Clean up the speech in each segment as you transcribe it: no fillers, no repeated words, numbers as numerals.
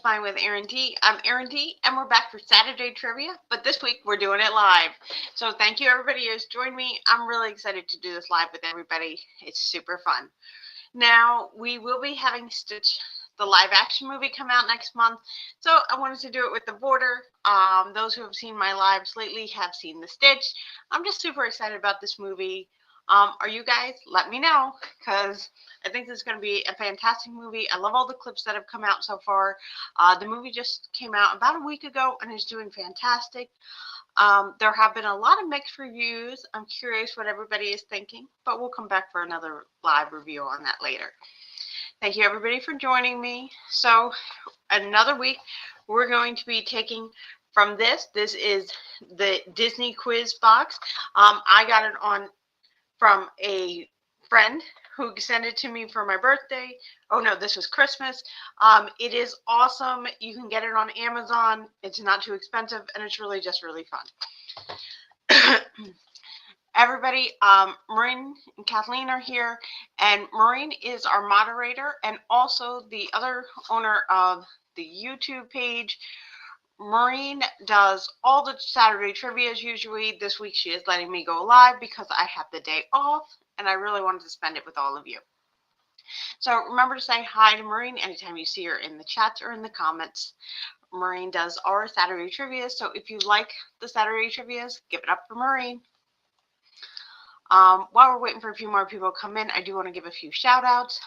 Fine with Erin D. I'm Erin D, and we're back for Saturday Trivia, but this week we're doing it live. So thank you everybody who's joined me. I'm really excited to do this live with everybody. It's super fun. Now, we will be having Stitch, the live action movie, come out next month, so I wanted to do it with the border. Those who have seen my lives lately have seen the Stitch. I'm just super excited about this movie. Are you guys? Let me know, because I think this is going to be a fantastic movie. I love all the clips that have come out so far. The movie just came out about a week ago and is doing fantastic. There have been a lot of mixed reviews. I'm curious what everybody is thinking, but we'll come back for another live review on that later. Thank you everybody for joining me. So another week, we're going to be taking from this. This is the Disney quiz box. I got it from a friend who sent it to me for my birthday. Oh no, this was Christmas. It is awesome. You can get it on Amazon. It's not too expensive, and it's really just really fun. Everybody, Maureen and Kathleen are here, and Maureen is our moderator and also the other owner of the YouTube page. Maureen does all the Saturday trivias usually. This week she is letting me go live because I have the day off and I really wanted to spend it with all of you. So remember to say hi to Maureen anytime you see her in the chats or in the comments. Maureen does our Saturday trivia, so if you like the Saturday trivias, give it up for Maureen. While we're waiting for a few more people to come in, I do want to give a few shout outs.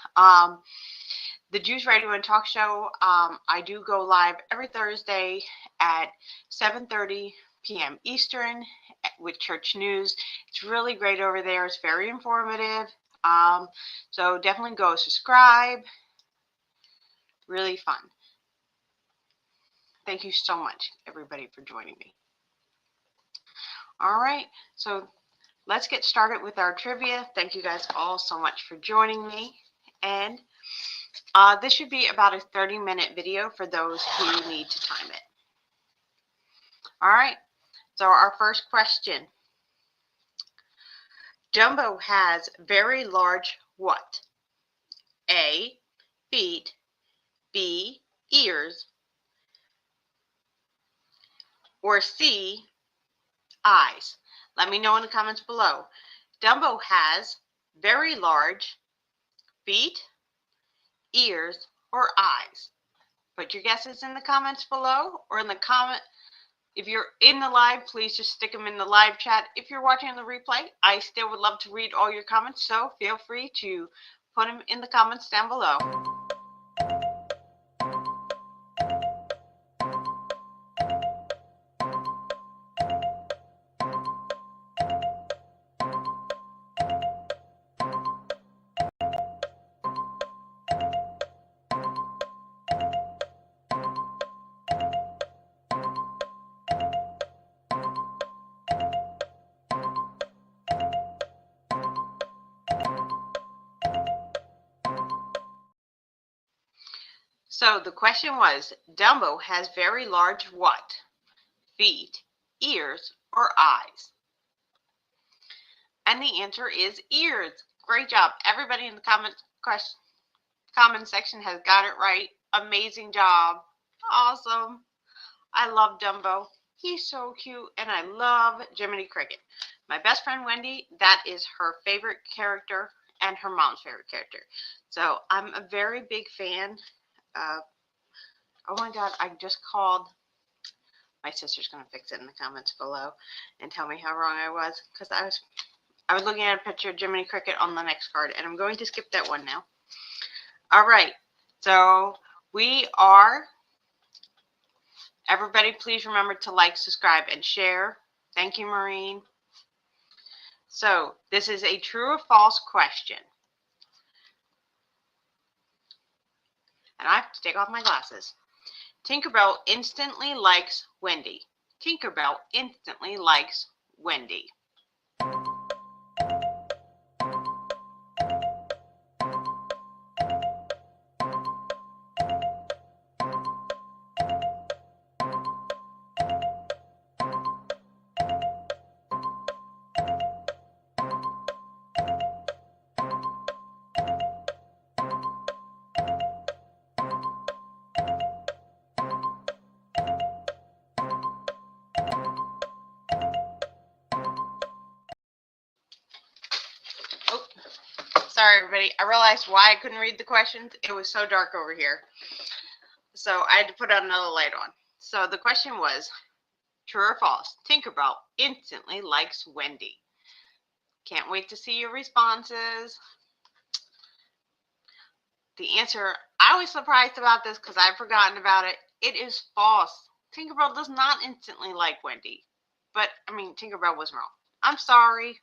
The Juice Radio and Talk Show, I do go live every Thursday at 7:30 p.m. Eastern with Church News. It's really great over there. It's very informative. So definitely go subscribe. Really fun. Thank you so much, everybody, for joining me. All right, so let's get started with our trivia. Thank you guys all so much for joining me. And this should be about a 30-minute video for those who need to time it. All right, so our first question. Dumbo has very large what? A, feet, B, ears, or C, eyes? Let me know in the comments below. Dumbo has very large feet, ears, or eyes. Put your guesses in the comments below or in the comment. If you're in the live, please just stick them in the live chat. If you're watching the replay, I still would love to read all your comments, so feel free to put them in the comments down below. So the question was, Dumbo has very large what? Feet, ears, or eyes? And the answer is ears. Great job. Everybody in the comment section has got it right. Amazing job. Awesome. I love Dumbo. He's so cute, and I love Jiminy Cricket. My best friend Wendy, that is her favorite character and her mom's favorite character. So I'm a very big fan. Oh my God, I just called. My sister's going to fix it in the comments below and tell me how wrong I was, because I was looking at a picture of Jiminy Cricket on the next card, and I'm going to skip that one now. All right, so we are, everybody please remember to like, subscribe, and share. Thank you, Maureen. So this is a true or false question. And I have to take off my glasses. Tinkerbell instantly likes Wendy. Tinkerbell instantly likes Wendy. Sorry, everybody. I realized why I couldn't read the questions. It was so dark over here. So I had to put another light on. So the question was, true or false? Tinkerbell instantly likes Wendy. Can't wait to see your responses. The answer, I was surprised about this because I've forgotten about it. It is false. Tinkerbell does not instantly like Wendy. But, I mean, Tinkerbell was wrong. I'm sorry,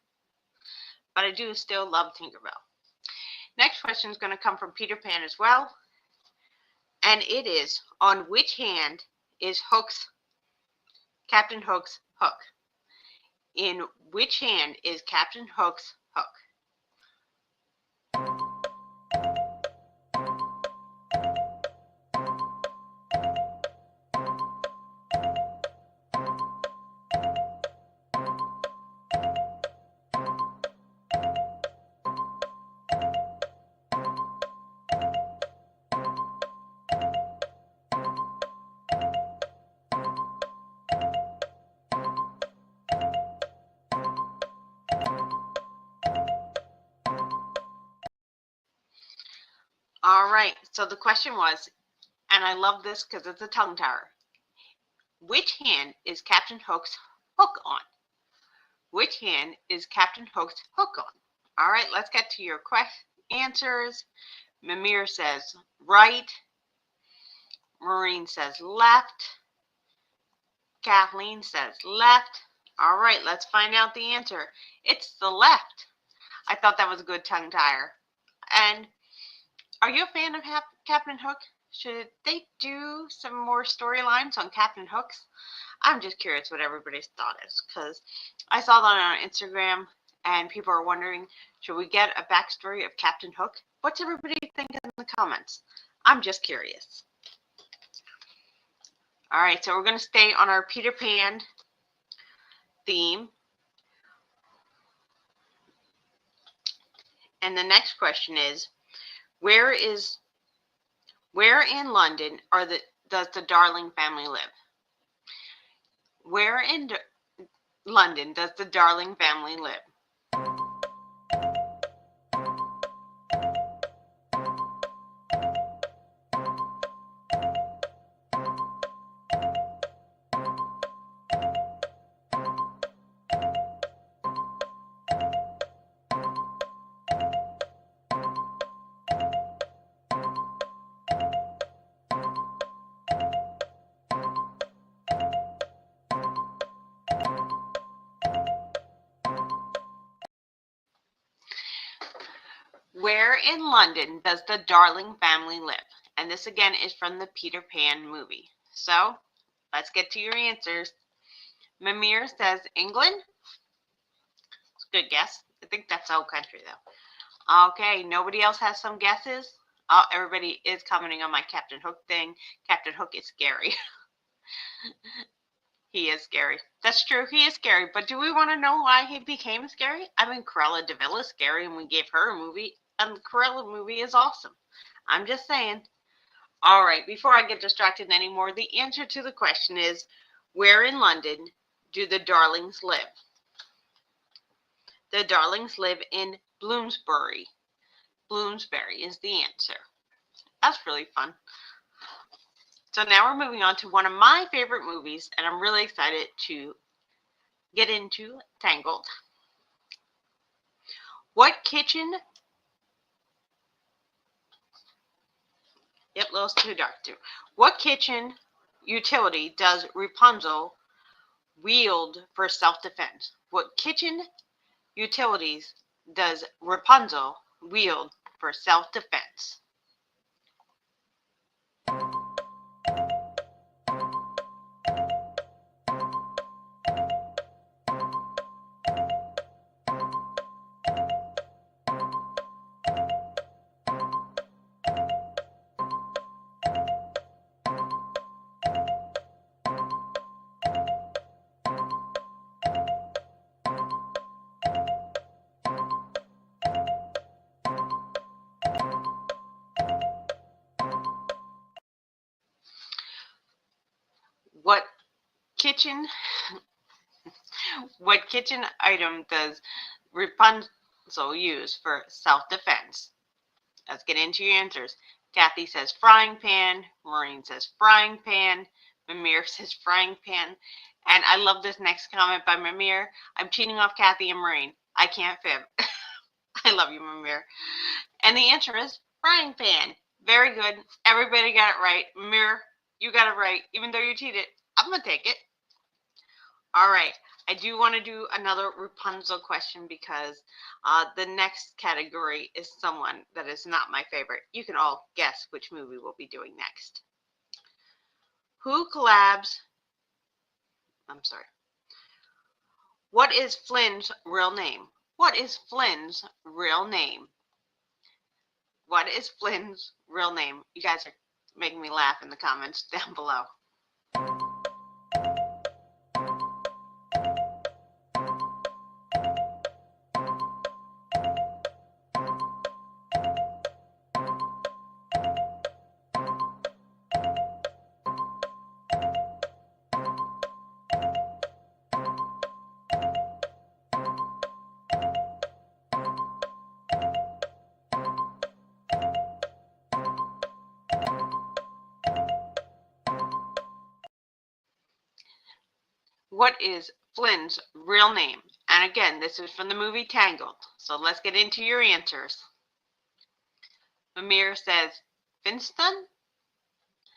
but I do still love Tinkerbell. Next question is going to come from Peter Pan as well. And it is, on which hand is Captain Hook's hook? In which hand is Captain Hook's hook? All right, so the question was, and I love this because it's a tongue tire. Which hand is Captain Hook's hook on? Which hand is Captain Hook's hook on? All right, let's get to your answers. Mimir says right. Maureen says left. Kathleen says left. All right, let's find out the answer. It's the left. I thought that was a good tongue tire. And are you a fan of Captain Hook? Should they do some more storylines on Captain Hooks? I'm just curious what everybody's thought is, because I saw that on Instagram and people are wondering, should we get a backstory of Captain Hook? What's everybody think in the comments? I'm just curious. All right, so we're going to stay on our Peter Pan theme. And the next question is, where in London does the Darling family live? Where in London does the Darling family live? Where in London does the Darling family live? And this again is from the Peter Pan movie. So let's get to your answers. Mimir says England. It's a good guess. I think that's the whole country though. Okay, nobody else has some guesses? Everybody is commenting on my Captain Hook thing. Captain Hook is scary. He is scary. That's true. He is scary. But do we want to know why he became scary? I mean, Cruella de Vil is scary, and we gave her a movie. And the Cruella movie is awesome. I'm just saying. All right, before I get distracted anymore, the answer to the question is, where in London do the Darlings live? The Darlings live in Bloomsbury. Bloomsbury is the answer. That's really fun. So now we're moving on to one of my favorite movies, and I'm really excited to get into Tangled. What kitchen... Yep, a little too dark too. What kitchen utility does Rapunzel wield for self-defense? What kitchen utilities does Rapunzel wield for self-defense? What kitchen item does Rapunzel so use for self-defense? Let's get into your answers. Kathy says frying pan. Maureen says frying pan. Mimir says frying pan. And I love this next comment by Mimir. I'm cheating off Kathy and Maureen. I can't fib. I love you, Mimir. And the answer is frying pan. Very good. Everybody got it right. Mimir, you got it right. Even though you cheated, I'm going to take it. All right. I do want to do another Rapunzel question because the next category is someone that is not my favorite. You can all guess which movie we'll be doing next. Who collabs? I'm sorry. What is Flynn's real name? What is Flynn's real name? What is Flynn's real name? You guys are making me laugh in the comments down below. What is Flynn's real name? And again, this is from the movie Tangled. So let's get into your answers. Mimir says Finston.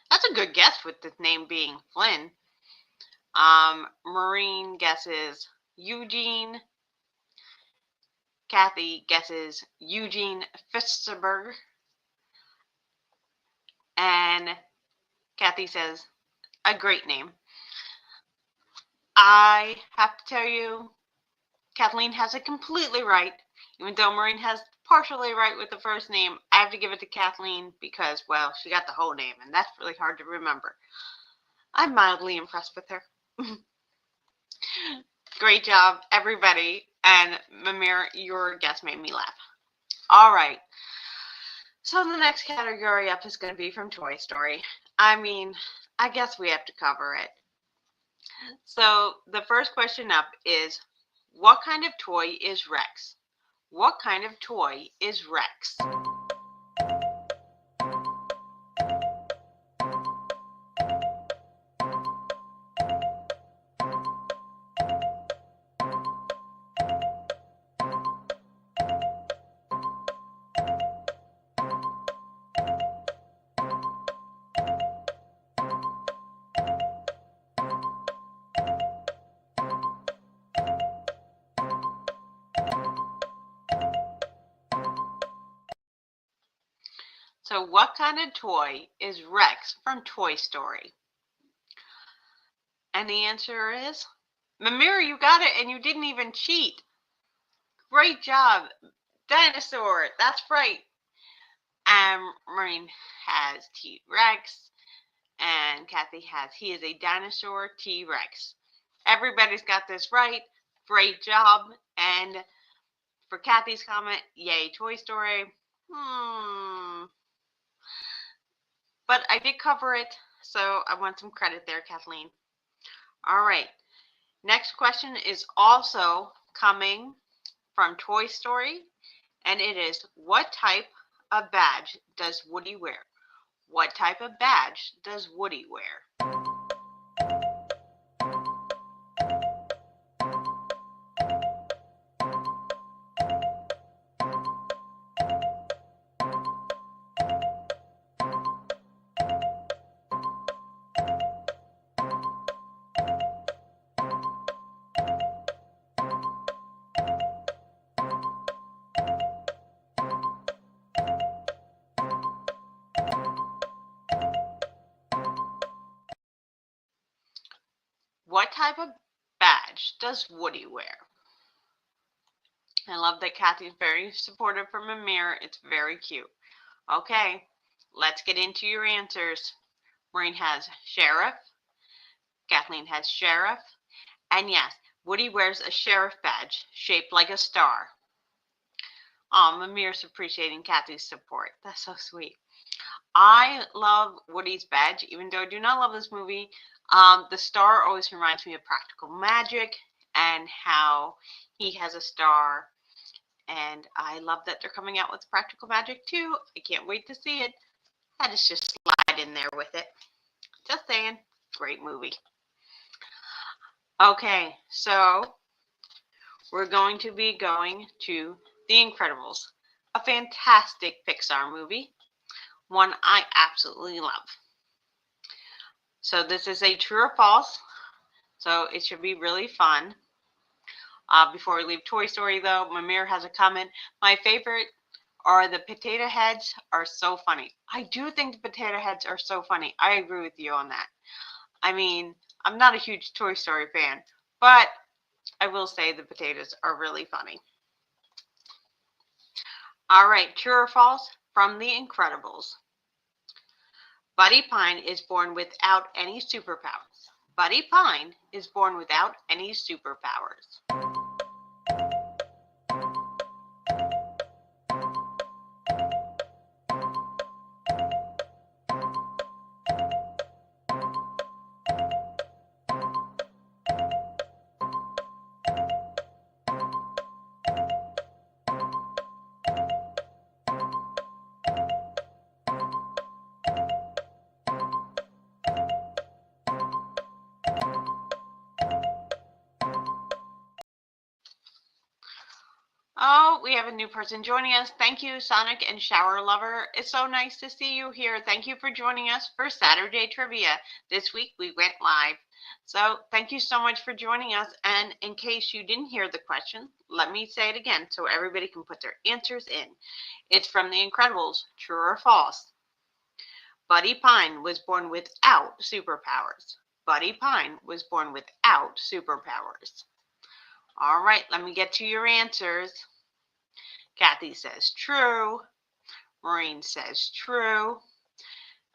That's a good guess with the name being Flynn. Maureen guesses Eugene. Kathy guesses Eugene Fitzgerald. And Kathy says a great name. I have to tell you, Kathleen has it completely right. Even though Maureen has partially right with the first name, I have to give it to Kathleen because, well, she got the whole name, and that's really hard to remember. I'm mildly impressed with her. Great job, everybody. And Mimir, your guess made me laugh. All right. So the next category up is going to be from Toy Story. I mean, I guess we have to cover it. So the first question up is, what kind of toy is Rex? What kind of toy is Rex? So what kind of toy is Rex from Toy Story? And the answer is, Mimir, you got it, and you didn't even cheat. Great job. Dinosaur, that's right. Maureen has T-Rex, and Kathy has, he is a dinosaur T-Rex. Everybody's got this right. Great job. And for Kathy's comment, yay, Toy Story. But I did cover it, so I want some credit there, Kathleen. All right. Next question is also coming from Toy Story, and it is, what type of badge does Woody wear? What type of badge does Woody wear? What type of badge does Woody wear? I love that Kathy's very supportive for Mimir. It's very cute. Okay, let's get into your answers. Maureen has sheriff. Kathleen has sheriff. And yes, Woody wears a sheriff badge shaped like a star. Mimir's appreciating Kathy's support. That's so sweet. I love Woody's badge, even though I do not love this movie. The star always reminds me of Practical Magic and how he has a star And I love that they're coming out with Practical Magic 2. I can't wait to see it. That is just slide in there with it. Just saying. Great movie. Okay, so we're going to be going to The Incredibles, a fantastic Pixar movie, one I absolutely love. So this is a true or false, so it should be really fun. Before we leave Toy Story, though, Mamir has a comment. My favorite are the potato heads are so funny. I do think the potato heads are so funny. I agree with you on that. I mean, I'm not a huge Toy Story fan, but I will say the potatoes are really funny. All right, true or false from The Incredibles. Buddy Pine is born without any superpowers. Buddy Pine is born without any superpowers. Oh, we have a new person joining us. Thank you, Sonic and Shower Lover. It's so nice to see you here. Thank you for joining us for Saturday Trivia. This week we went live. So thank you so much for joining us. And in case you didn't hear the question, let me say it again so everybody can put their answers in. It's from The Incredibles, true or false. Buddy Pine was born without superpowers. Buddy Pine was born without superpowers. All right, let me get to your answers. Kathy says true. Maureen says true.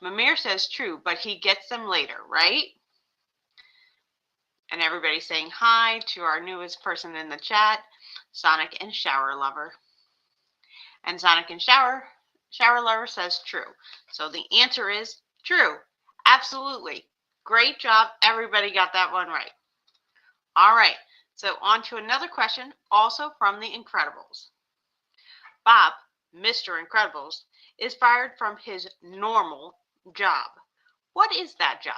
Mamir says true, but he gets them later, right? And everybody's saying hi to our newest person in the chat, Sonic and Shower Lover. And Sonic and Shower Lover says true. So the answer is true. Absolutely. Great job. Everybody got that one right. All right. So on to another question, also from The Incredibles. Bob, Mr. Incredibles, is fired from his normal job. What is that job?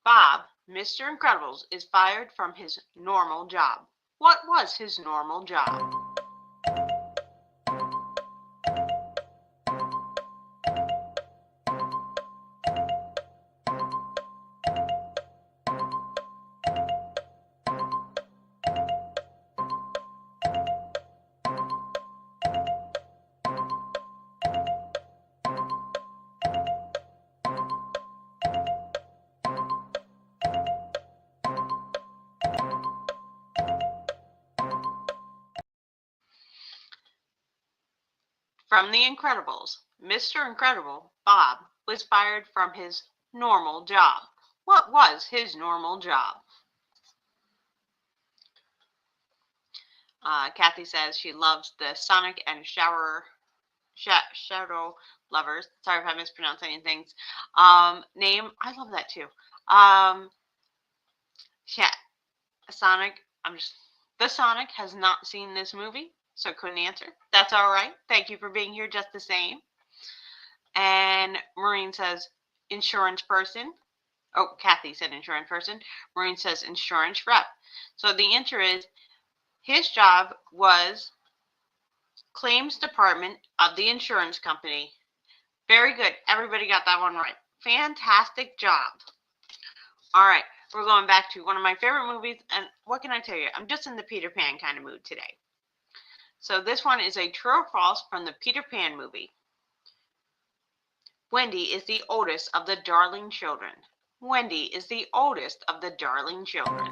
Bob, Mr. Incredibles, is fired from his normal job. What was his normal job? From The Incredibles, Mr. Incredible, Bob, was fired from his normal job. What was his normal job? Kathy says she loves the Sonic and Shadow Lovers. Sorry if I mispronounce any things. Name, I love that too. Sonic, the Sonic has not seen this movie, so couldn't answer. That's all right. Thank you for being here just the same. And Maureen says insurance person. Oh, Kathy said insurance person. Maureen says insurance rep. So the answer is his job was claims department of the insurance company. Very good. Everybody got that one right. Fantastic job. All right. We're going back to one of my favorite movies. And what can I tell you? I'm just in the Peter Pan kind of mood today. So this one is a true or false from the Peter Pan movie. Wendy is the oldest of the Darling children. Wendy is the oldest of the Darling children.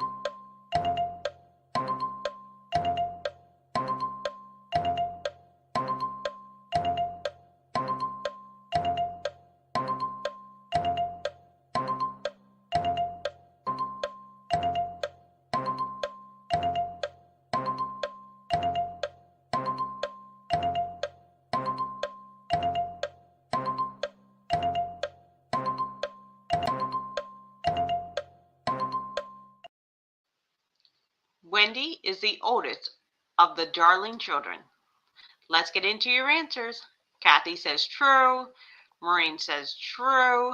Wendy is the oldest of the Darling children? Let's get into your answers. Kathy says true. Maureen says true.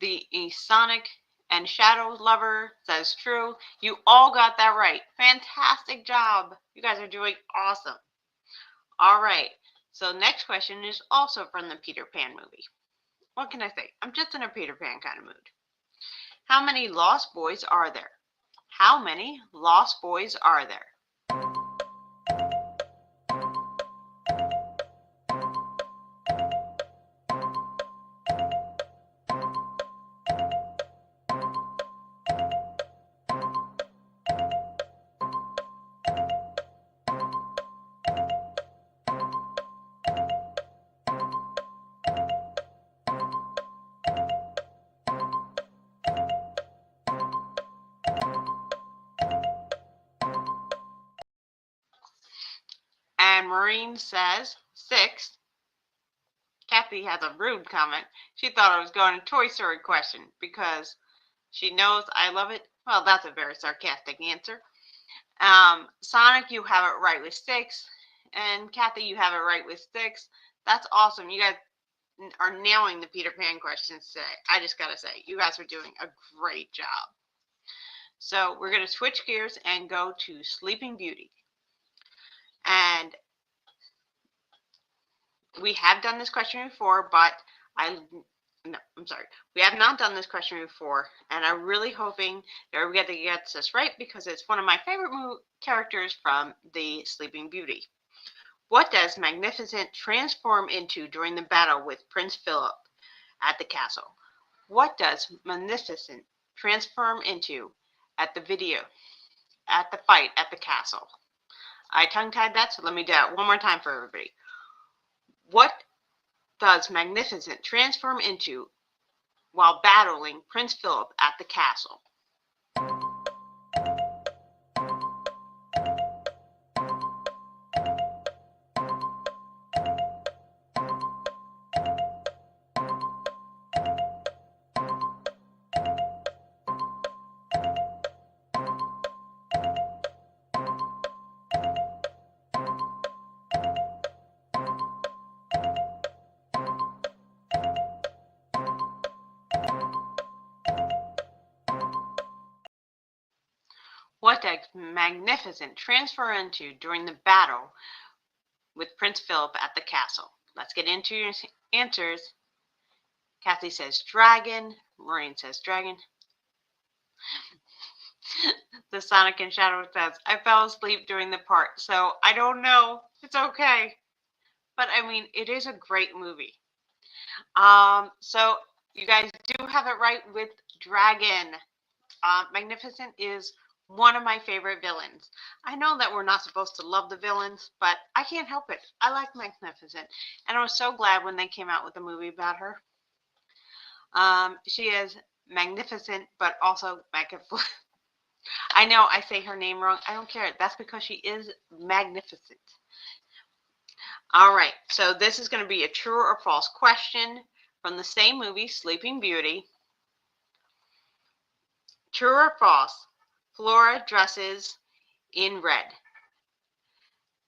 The Sonic and Shadow Lover says true. You all got that right. Fantastic job. You guys are doing awesome. All right. So next question is also from the Peter Pan movie. What can I say? I'm just in a Peter Pan kind of mood. How many Lost Boys are there? How many Lost Boys are there? And Maureen says 6. Kathy has a rude comment. She thought I was going to Toy Story question because she knows I love it. Well, that's a very sarcastic answer. Sonic, you have it right with 6. And Kathy, you have it right with 6. That's awesome. You guys are nailing the Peter Pan questions today. I just got to say, you guys are doing a great job. So we're going to switch gears and go to Sleeping Beauty. And we have done this question before, but we have not done this question before, and I'm really hoping that everybody gets this right because it's one of my favorite characters from the Sleeping Beauty. What does Magnificent transform into during the battle with Prince Philip at the castle? What does Magnificent transform into at the fight at the castle? I tongue-tied that, so let me do it one more time for everybody. What does Magnificent transform into while battling Prince Philip at the castle? What does Magnificent transfer into during the battle with Prince Philip at the castle? Let's get into your answers. Kathy says dragon. Maureen says dragon. The Sonic and Shadow says, I fell asleep during the part, so I don't know. It's okay. But I mean, it is a great movie. So you guys do have it right with dragon. Magnificent is one of my favorite villains. I know that we're not supposed to love the villains, but I can't help it. I like Magnificent, and I was so glad when they came out with a movie about her. She is magnificent, but also magnificent. I know I say her name wrong. I don't care. That's because she is magnificent. All right, so this is going to be a true or false question from the same movie, Sleeping Beauty. True or false? Flora dresses in red,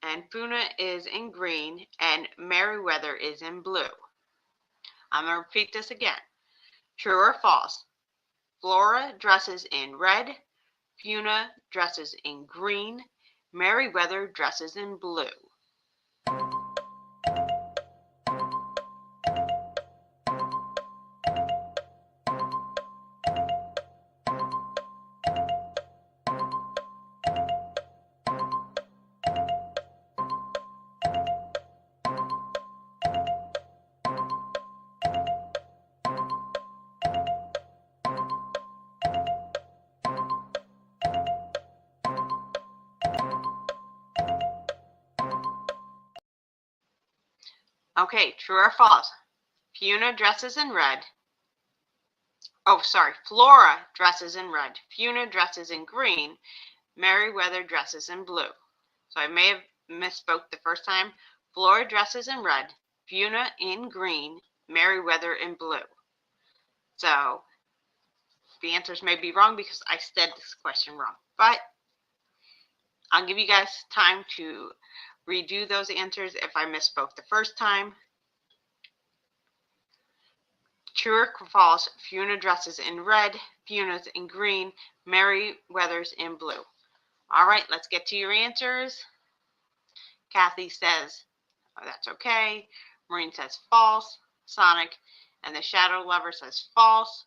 and Funa is in green, and Merryweather is in blue. I'm going to repeat this again. True or false? Flora dresses in red, Funa dresses in green, Merryweather dresses in blue. Okay, true or false? Funa dresses in red. Oh, sorry. Flora dresses in red. Funa dresses in green. Merryweather dresses in blue. So I may have misspoke the first time. Flora dresses in red. Funa in green. Merryweather in blue. So the answers may be wrong because I said this question wrong. But I'll give you guys time to redo those answers if I misspoke the first time. True or false, Fiona dresses in red, Fiona's in green, Merryweather's in blue. All right, let's get to your answers. Kathy says, oh, that's okay. Maureen says false. Sonic and the Shadow Lover says false.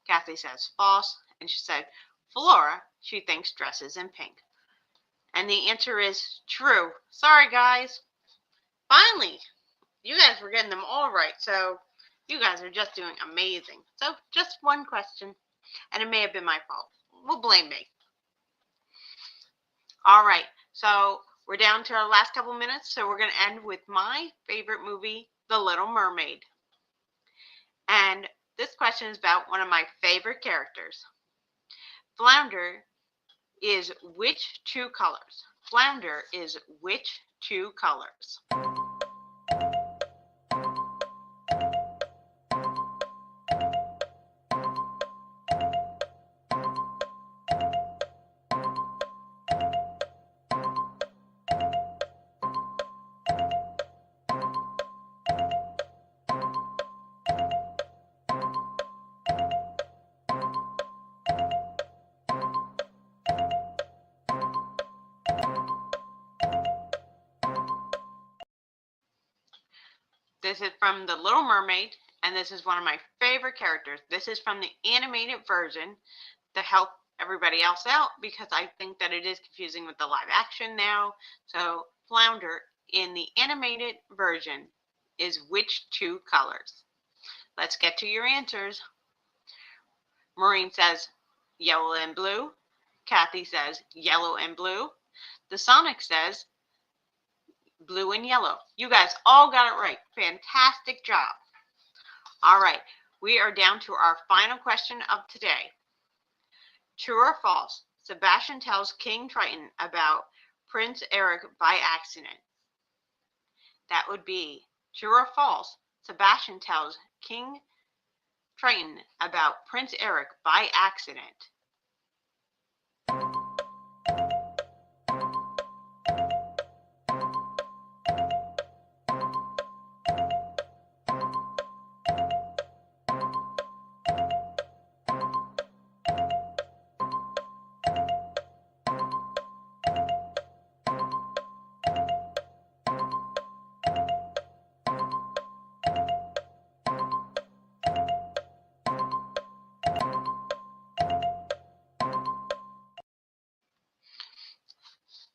Kathy says false. And she said, Flora, she thinks dresses in pink. And the answer is true. Sorry, guys. Finally, you guys were getting them all right. So you guys are just doing amazing. So just one question. And it may have been my fault. We'll blame me. All right. So we're down to our last couple minutes. So we're going to end with my favorite movie, The Little Mermaid. And this question is about one of my favorite characters. Flounder is which two colors? Flounder is which two colors? This is from The Little Mermaid, and this is one of my favorite characters. This is from the animated version to help everybody else out because I think that it is confusing with the live action now. So Flounder in the animated version is which two colors? Let's get to your answers. Maureen says yellow and blue. Kathy says yellow and blue. The Sonic says blue and yellow. You guys all got it right. Fantastic job. All right, we are down to our final question of today. True or false, Sebastian tells King Triton about Prince Eric by accident. That would be true or false, Sebastian tells King Triton about Prince Eric by accident.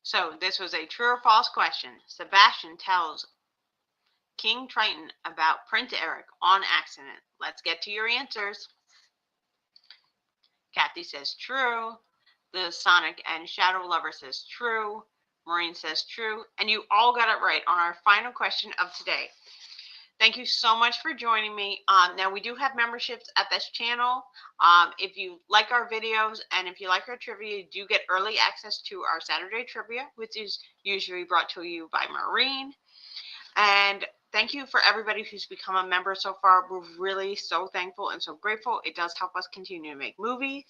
So this was a true or false question. Sebastian tells King Triton about Prince Eric on accident. Let's get to your answers. Kathy says true. The Sonic and Shadow Lover says true. Maureen says true. And you all got it right on our final question of today. Thank you so much for joining me. Now, we do have memberships at this channel. If you like our videos and if you like our trivia, you do get early access to our Saturday trivia, which is usually brought to you by Maureen. And thank you for everybody who's become a member so far. We're really so thankful and so grateful. It does help us continue to make movies,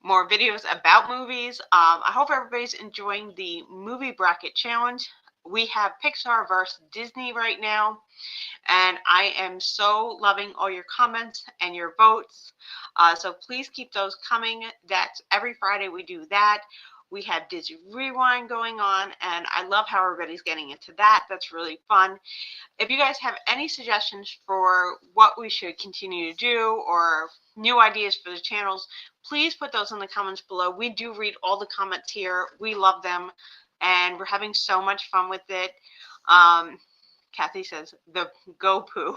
more videos about movies. I hope everybody's enjoying the movie bracket challenge. We have Pixar versus Disney right now, and I am so loving all your comments and your votes. So please keep those coming. That's every Friday we do that. We have Disney Rewind going on, and I love how everybody's getting into that. That's really fun. If you guys have any suggestions for what we should continue to do or new ideas for the channels, please put those in the comments below. We do read all the comments here. We love them, and we're having so much fun with it. Kathy says, the go poo.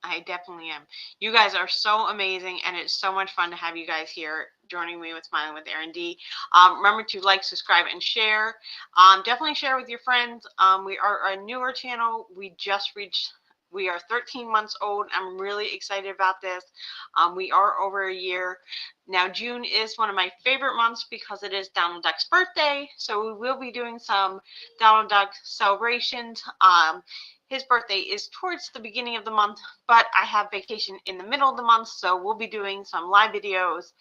I definitely am. You guys are so amazing, and it's so much fun to have you guys here joining me with Smiling with Erin D. Remember to like, subscribe, and share. Definitely share with your friends. We are a newer channel. We are 13 months old. I'm really excited about this. We are over a year. Now, June is one of my favorite months because it is Donald Duck's birthday. So we will be doing some Donald Duck celebrations. His birthday is towards the beginning of the month, but I have vacation in the middle of the month, so we'll be doing some live videos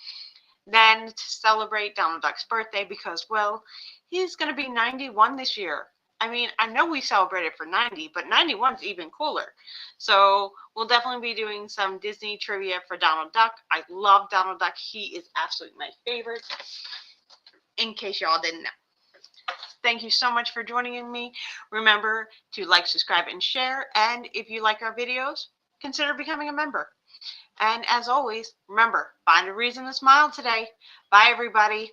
Then to celebrate Donald Duck's birthday because, well, he's going to be 91 this year. I mean, I know we celebrated for 90, but 91 is even cooler. So we'll definitely be doing some Disney trivia for Donald Duck. I love Donald Duck. He is absolutely my favorite, in case y'all didn't know. Thank you so much for joining me. Remember to like, subscribe, and share. And if you like our videos, consider becoming a member. And as always, remember, find a reason to smile today. Bye, everybody.